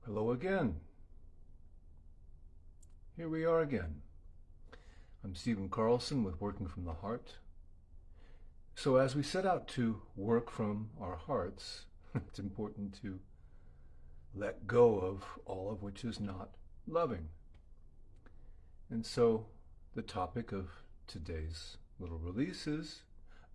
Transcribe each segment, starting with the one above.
Hello again. Here we are again. I'm Stephen Carlson with Working from the Heart. So as we set out to work from our hearts, it's important to let go of all of which is not loving. And so the topic of today's little release is,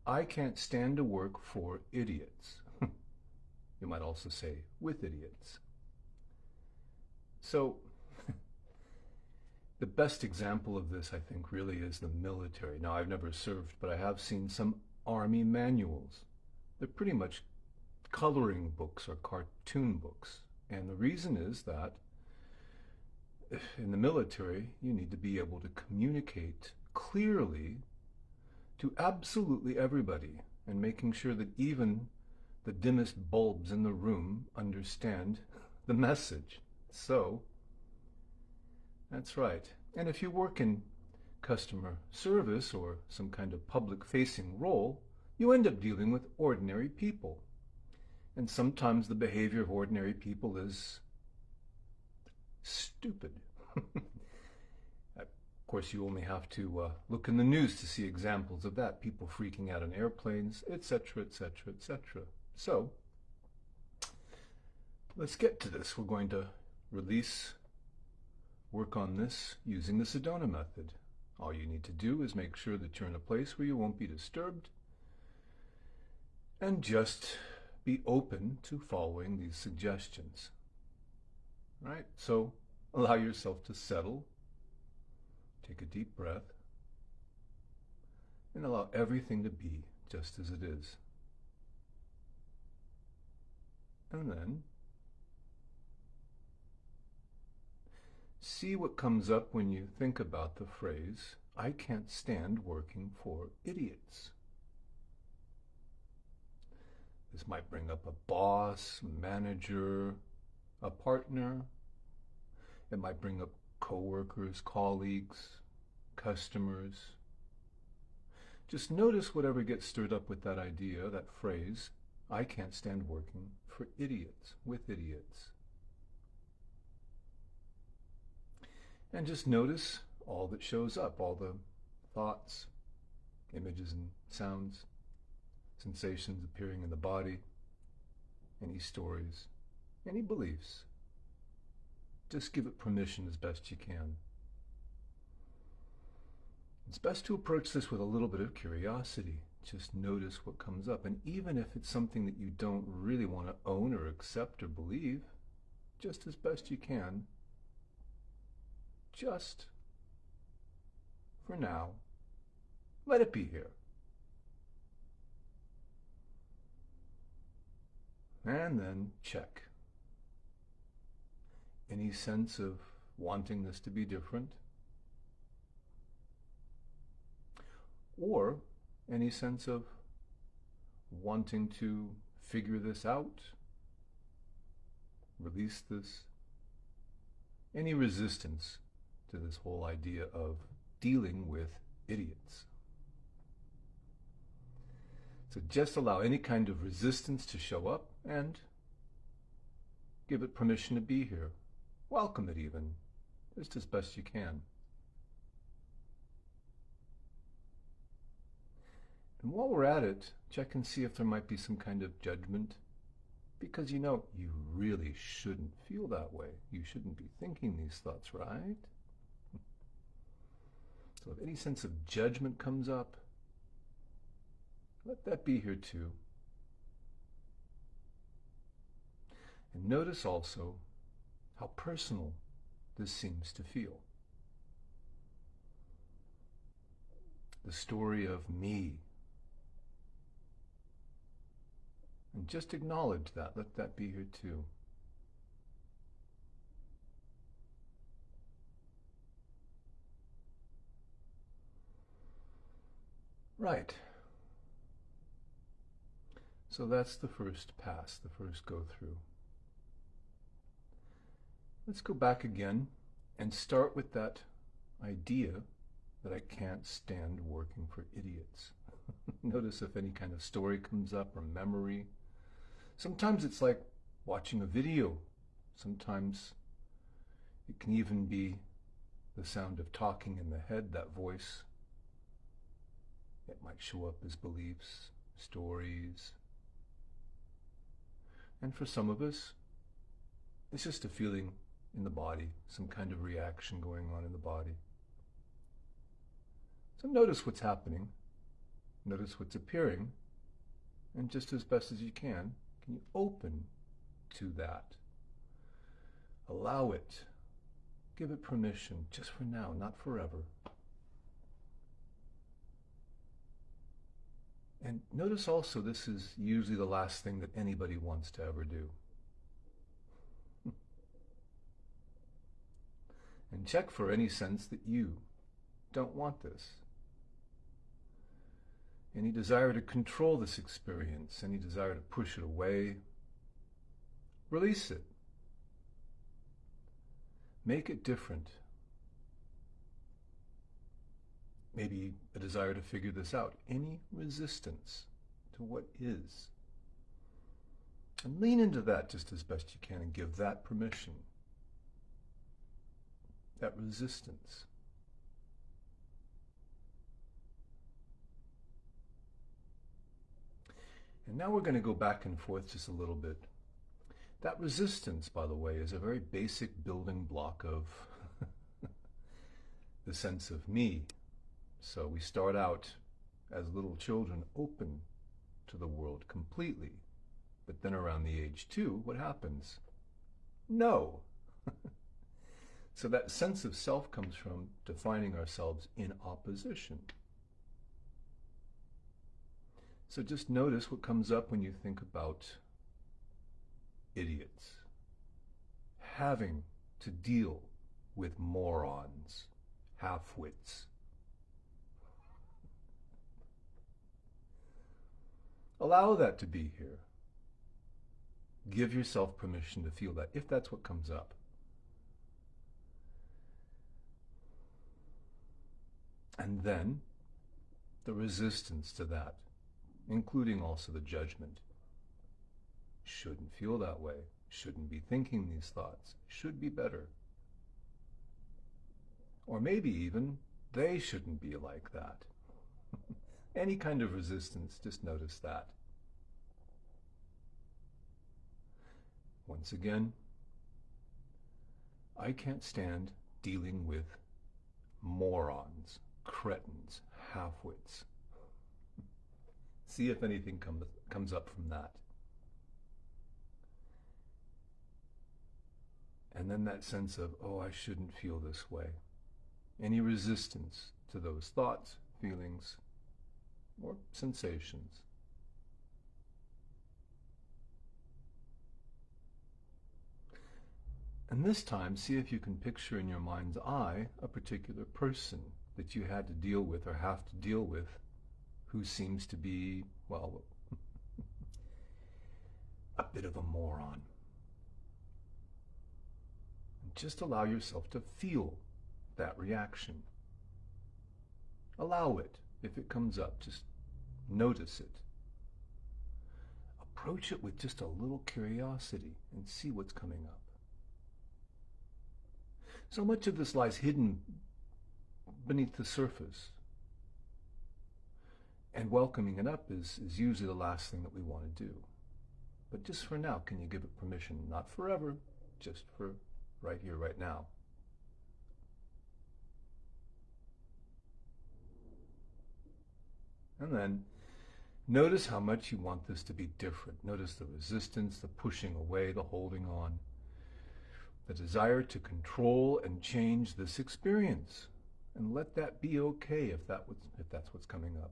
I can't stand to work for idiots. You might also say with idiots. So the best example of this, I think, really is the military. Now, I've never served, but I have seen some army manuals. They're pretty much coloring books or cartoon books. And the reason is that in the military, you need to be able to communicate clearly to absolutely everybody, and making sure that even the dimmest bulbs in the room understand the message. So, that's right. And if you work in customer service or some kind of public-facing role, you end up dealing with ordinary people. And sometimes the behavior of ordinary people is stupid. Of course, you only have to look in the news to see examples of that. People freaking out on airplanes, etc., etc., etc. So, let's get to this. We're going to work on this using the Sedona method. All you need to do is make sure that you're in a place where you won't be disturbed, and just be open to following these suggestions. Right? So allow yourself to settle, take a deep breath, and allow everything to be just as it is. And then see what comes up when you think about the phrase, I can't stand working for idiots. This might bring up a boss, a manager, a partner. It might bring up coworkers, colleagues, customers. Just notice whatever gets stirred up with that idea, that phrase, I can't stand working for idiots, with idiots. And just notice all that shows up, all the thoughts, images and sounds, sensations appearing in the body, any stories, any beliefs. Just give it permission as best you can. It's best to approach this with a little bit of curiosity. Just notice what comes up. And even if it's something that you don't really want to own or accept or believe, just as best you can, just for now, let it be here. And then check. Any sense of wanting this to be different? Or any sense of wanting to figure this out? Release this? Any resistance to this whole idea of dealing with idiots? So just allow any kind of resistance to show up and give it permission to be here. Welcome it even, just as best you can. And while we're at it, check and see if there might be some kind of judgment. Because you know, you really shouldn't feel that way. You shouldn't be thinking these thoughts, right? So if any sense of judgment comes up, let that be here too. And notice also how personal this seems to feel. The story of me. And just acknowledge that. Let that be here too. Right. So that's the first pass, the first go through. Let's go back again and start with that idea that I can't stand working for idiots. Notice if any kind of story comes up or memory. Sometimes it's like watching a video Sometimes it can even be the sound of talking in the head, that voice. It might show up as beliefs, stories. And for some of us, it's just a feeling in the body, some kind of reaction going on in the body. So notice what's happening, notice what's appearing, and just as best as you can you open to that? Allow it. Give it permission, just for now, not forever. And notice also this is usually the last thing that anybody wants to ever do. And check for any sense that you don't want this. Any desire to control this experience, any desire to push it away, release it. Make it different. Maybe a desire to figure this out. Any resistance to what is. And lean into that just as best you can and give that permission. That resistance. And now we're going to go back and forth just a little bit. That resistance, by the way, is a very basic building block of the sense of me. So we start out as little children open to the world completely. But then around the age 2, what happens? No. So that sense of self comes from defining ourselves in opposition. So just notice what comes up when you think about idiots. Having to deal with morons, half-wits. Allow that to be here. Give yourself permission to feel that, if that's what comes up. And then the resistance to that, including also the judgment. Shouldn't feel that way, shouldn't be thinking these thoughts, should be better. Or maybe even, they shouldn't be like that. Any kind of resistance, just notice that. Once again, I can't stand dealing with morons, cretins, half-wits. See if anything comes up from that. And then that sense of, oh, I shouldn't feel this way. Any resistance to those thoughts, feelings, or sensations. And this time, see if you can picture in your mind's eye a particular person that you had to deal with or have to deal with who seems to be, well, a bit of a moron. And just allow yourself to feel that reaction. Allow it. If it comes up, just notice it. Approach it with just a little curiosity and see what's coming up. So much of this lies hidden beneath the surface. And welcoming it up is usually the last thing that we want to do. But just for now, can you give it permission? Not forever, just for right here, right now. And then notice how much you want this to be different. Notice the resistance, the pushing away, the holding on, the desire to control and change this experience. And let that be okay if that's what's coming up.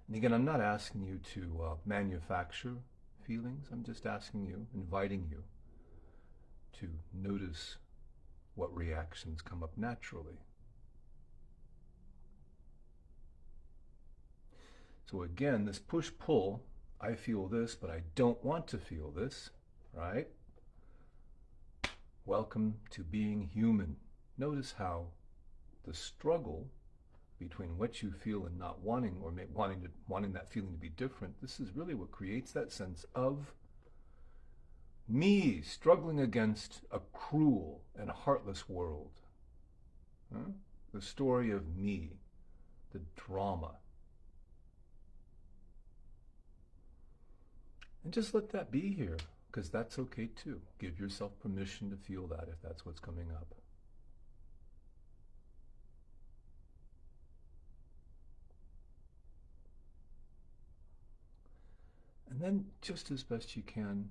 And again, I'm not asking you to manufacture feelings. I'm just asking you, inviting you to notice what reactions come up naturally. So again, this push-pull, I feel this, but I don't want to feel this, right? Welcome to being human. Notice how the struggle between what you feel and not wanting, or wanting that feeling to be different, this is really what creates that sense of Me struggling against a cruel and heartless world. Huh? The story of me, the drama. And just let that be here, because that's okay too. Give yourself permission to feel that if that's what's coming up. And then, just as best you can,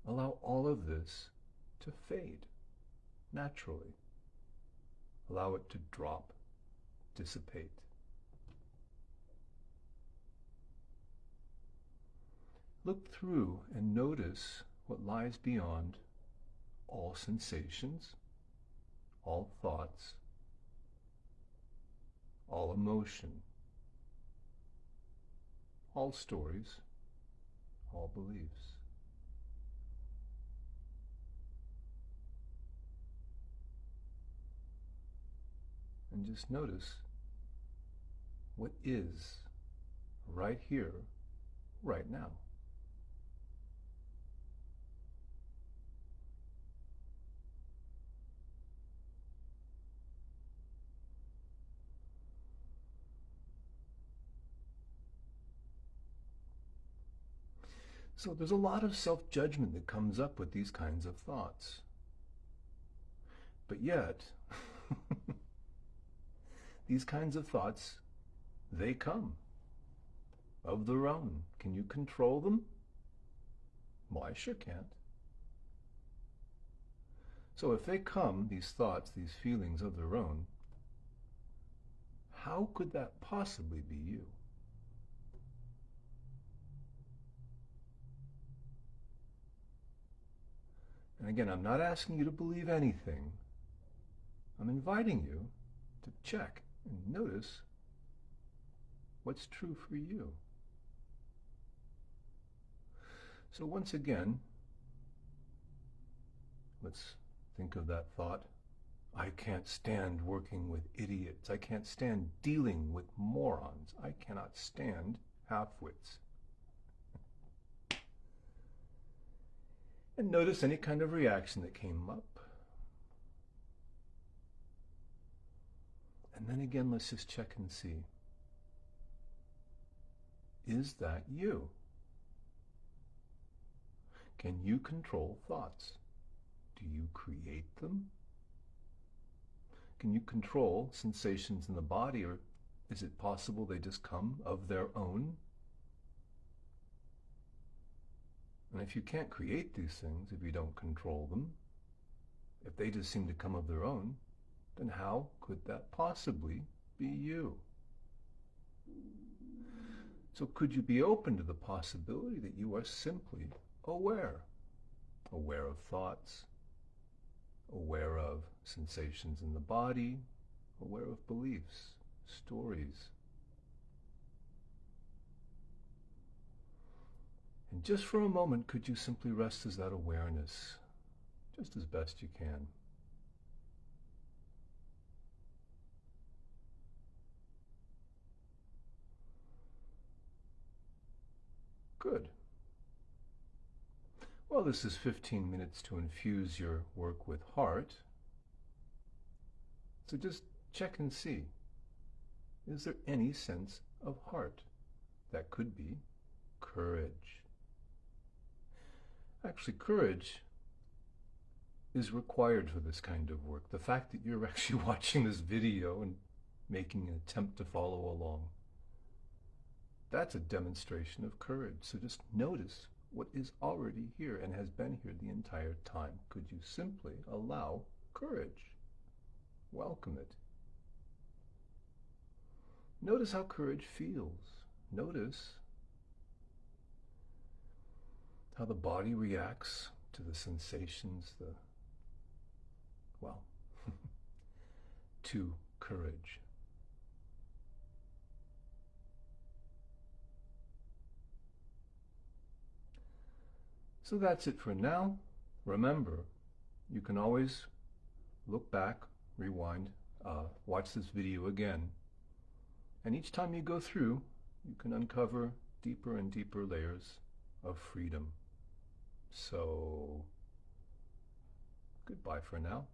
allow all of this to fade naturally. Allow it to drop, dissipate. Look through and notice what lies beyond all sensations, all thoughts, all emotion, all stories, all beliefs. And just notice what is right here, right now. So there's a lot of self-judgment that comes up with these kinds of thoughts. But yet, these kinds of thoughts, they come of their own. Can you control them? Well, I sure can't. So if they come, these thoughts, these feelings of their own, how could that possibly be you? And again, I'm not asking you to believe anything. I'm inviting you to check and notice what's true for you. So once again, let's think of that thought. I can't stand working with idiots. I can't stand dealing with morons. I cannot stand half-wits. And notice any kind of reaction that came up. And then again, let's just check and see. Is that you? Can you control thoughts? Do you create them? Can you control sensations in the body, or is it possible they just come of their own? And if you can't create these things, if you don't control them, if they just seem to come of their own, then how could that possibly be you? So could you be open to the possibility that you are simply aware? Aware of thoughts, aware of sensations in the body, aware of beliefs, stories. And just for a moment, could you simply rest as that awareness, just as best you can? Good. Well, this is 15 minutes to infuse your work with heart. So just check and see. Is there any sense of heart? That could be courage. Actually, courage is required for this kind of work. The fact that you're actually watching this video and making an attempt to follow along, that's a demonstration of courage. So just notice what is already here and has been here the entire time. Could you simply allow courage? Welcome it. Notice how courage feels. Notice how the body reacts to the sensations, to courage. So that's it for now. Remember, you can always look back, rewind, watch this video again. And each time you go through, you can uncover deeper and deeper layers of freedom, So goodbye for now.